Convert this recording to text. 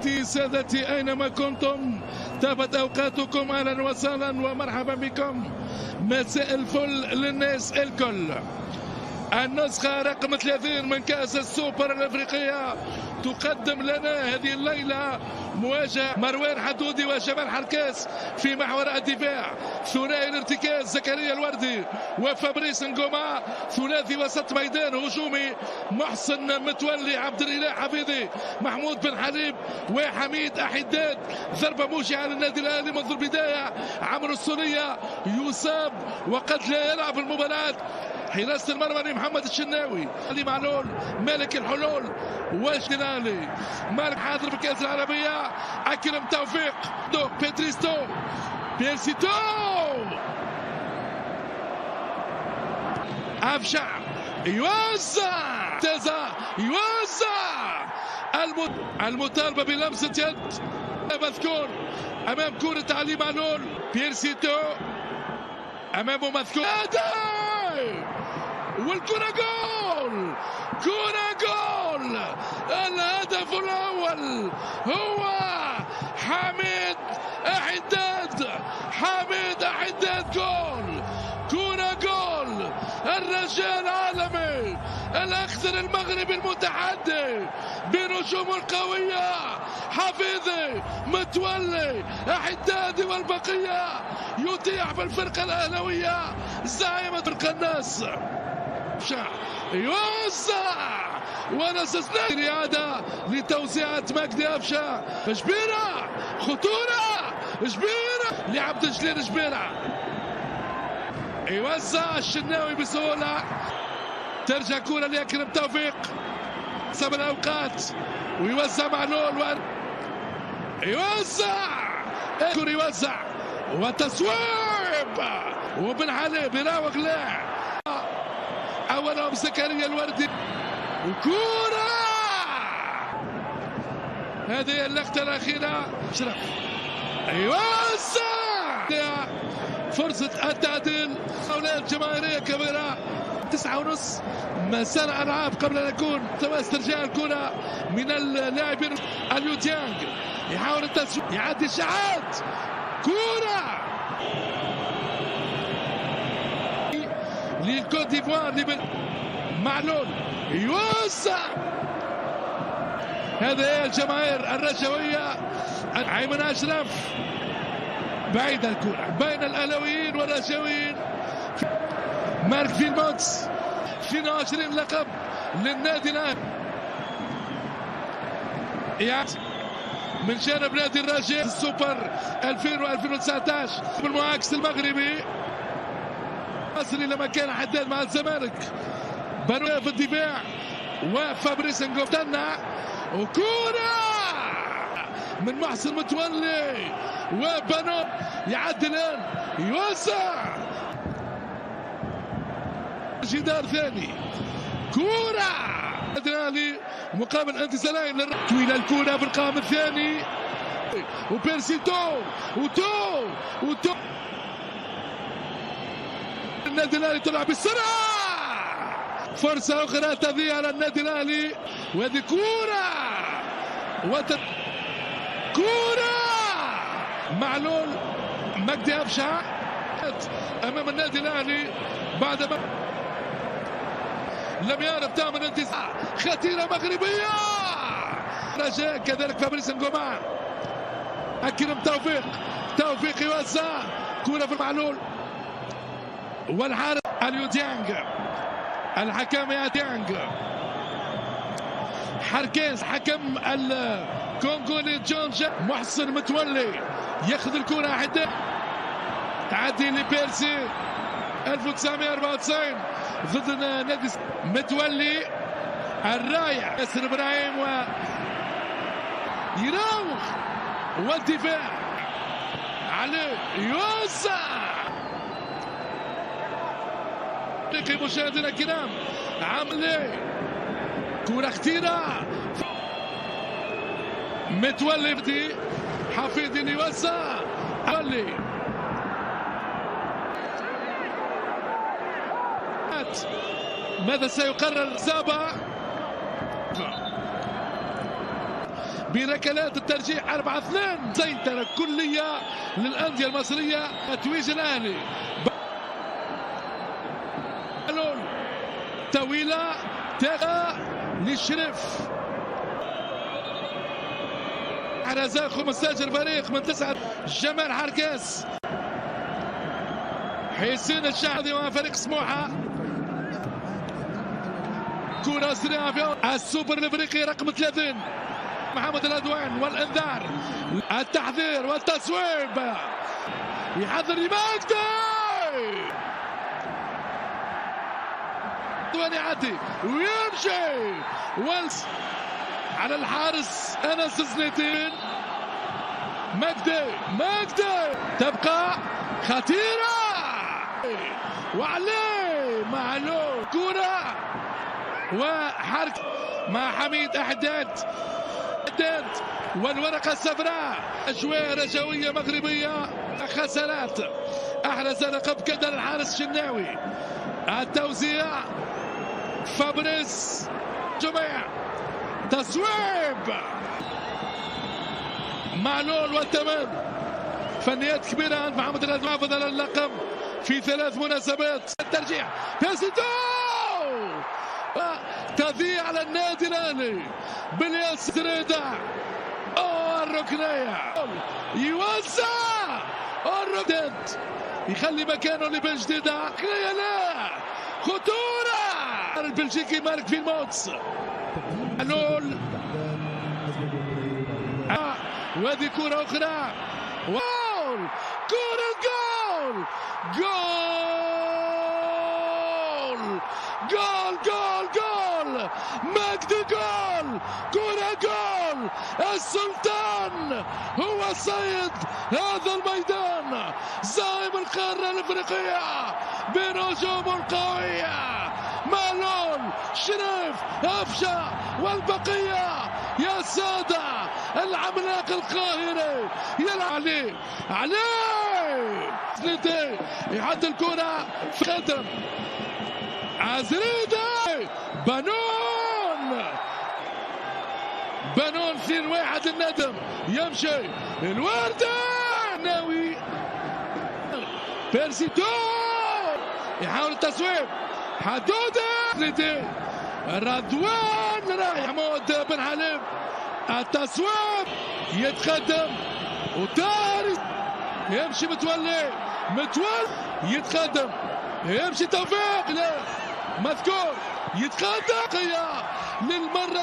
سادتي أينما كنتم طابت أوقاتكم، أهلا وسهلا ومرحبا بكم. مساء الفل للناس الكل. النسخة رقم 30 من كأس السوبر الأفريقية تقدم لنا هذه الليلة مواجهة مروان حدودي وجمال حركاس في محور الدفاع، ثنائي الارتكاز زكريا الوردي وفابريس نجوما، ثلاثي وسط ميدان هجومي محسن متولي، عبد الاله حفيظي، محمود بن حليب وحميد احداد. ضربة موجعة للنادي الاهلي منذ البداية، عمرو السولية يصاب وقد لا يلعب المباراة. حراسة المرمى محمد الشناوي، علي معلول، مالك الحلول وجدنالي، مالك حاضر بكأس العربية، أكرم توفيق، بيتريستو، بيرسيتو، أفشع يوزع، تازا يوزع، المطالبة بلمسة يد مذكور أمام كرة علي معلول، بيرسيتو أمامه مذكور والكرة جول، كرة جول. الهدف الأول هو حميد أحداد، حميد أحداد، جول، كرة جول. الرجاء العالمي الأخضر المغربي المتحدي بنجومه القوية، حفيظي، متولي، أحدادي والبقية، يطيح بالفرقة الأهلوية زعيمة القناص، يوزع ونسسنا رياضة لتوزيعة مجدي أفشع، جبيرة، خطورة، جبيرة لعبد الجليل، جبيرة يوزع الشناوي بسهولة، ترجع كرة لأكرم توفيق، سبع الأوقات ويوزع معلول يوزع، يوزع وتصويب، وبن حليب يراوغ لاعب أولهم زكريا الوردي، وكورة، هذه اللقطة الأخيرة، شرف يوزع، فرصة التعديل، أولاد الجماهيرية كبيرة، 9:30 مساء ألعاب قبل أن يكون تم استرجاع الكرة من اللاعبين. اليو ديانج يحاول التسويق، يعدي الشحات، كورة للكوت ديفوار، معلول يوسع، هذه هي الجماهير الرجوية. أيمن أشرف بعيد الكرة بين الأهلاويين والرجاويين. مارك فيلمونتس 22 لقب للنادي الأهلي من جانب نادي الرجاء السوبر 2000 و2019 بالمعاكس المغربي. مصري لما كان حداد مع الزمالك، بنو في الدفاع وفابريس نجوما، وكورة من محسن متولي وبنو يعدي الآن، يوسع، جدار ثاني، كورة الأهلي مقابل انتصارين طويلة، الكورة في القائم الثاني، وبيرسيتو وتو النادي الاهلي طلع بالسرعه، فرصه اخرى تضيع على النادي الاهلي، وهذه كوره كوره معلول، مجدي أفشع امام النادي الاهلي بعدما لم يعرف تعمل انتصار، خطيره مغربيه، رجاء كذلك فابريس نجوما، اكرم توفيق يوزع، كوره في المعلول، والحارس اليو ديانج، الحكم يا ديانج، حركاس حكم الكونغولي جونجا، محسن متولي ياخذ الكرة حتى تعدي لبيرسي 1994 ضد نادي متولي، الرايع ياسر ابراهيم يراوغ والدفاع عليه، يوزع. مشاهدينا الكرام، عمل كرة خطيرة، متولي بدي حفيظ يوزع، متولي ماذا سيقرر زابا بركلات الترجيح 4-2. سيطرة كلية للأندية المصرية. تتويج الأهلي طويلة تاغا للشريف. حرزة 15 فريق من 9. جمال حركاس، حسين الشعبي مع فريق سموحة. كرة سريعة في السوبر الافريقي رقم 30. محمد الأدوان والانذار، التحذير والتصويب، يحذر مجدي يعدي ويمشي على الحارس انس زنيتين. مجدي تبقى خطيرة وعليه معلول. كرة وحركة مع حميد أحداد والورقة الصفراء. أجواء رجوية مغربية. خسارات أحرز لقب كذا الحارس الشناوي. التوزيع فابريس جميع، تصويب معلول والتمام. فنيات كبيرة عند محمد الأدوان. فضل اللقب في 3 مناسبات. الترجيح بيسيتو تضيع على النادي الأهلي بالياس رضا. الركنية يوزع الركن يخلي مكانه لبن جديدة. لا خطورة. البلجيكي مارك في الموتس. معلول وهذه كرة أخرى. جول كرة جول مجدي جول. كرة جول. السلطان هو السيد هذا الميدان، زعيم القارة الافريقية بنجومه القوية. معلول، شريف، أفشة والبقية يا سادة. العملاق القاهري يلعب عليه سنتي، يحط الكرة في خدم عزريدة. بنون 2-1 الندم. يمشي الوردة ناوي بيرسيتو يحاول التصويب. حدودة رضوان رايح محمود بن حليم. التصويب يتقدم وتاري يمشي متولي يتقدم. يمشي توفيق لا مذكور يتقدم للمرة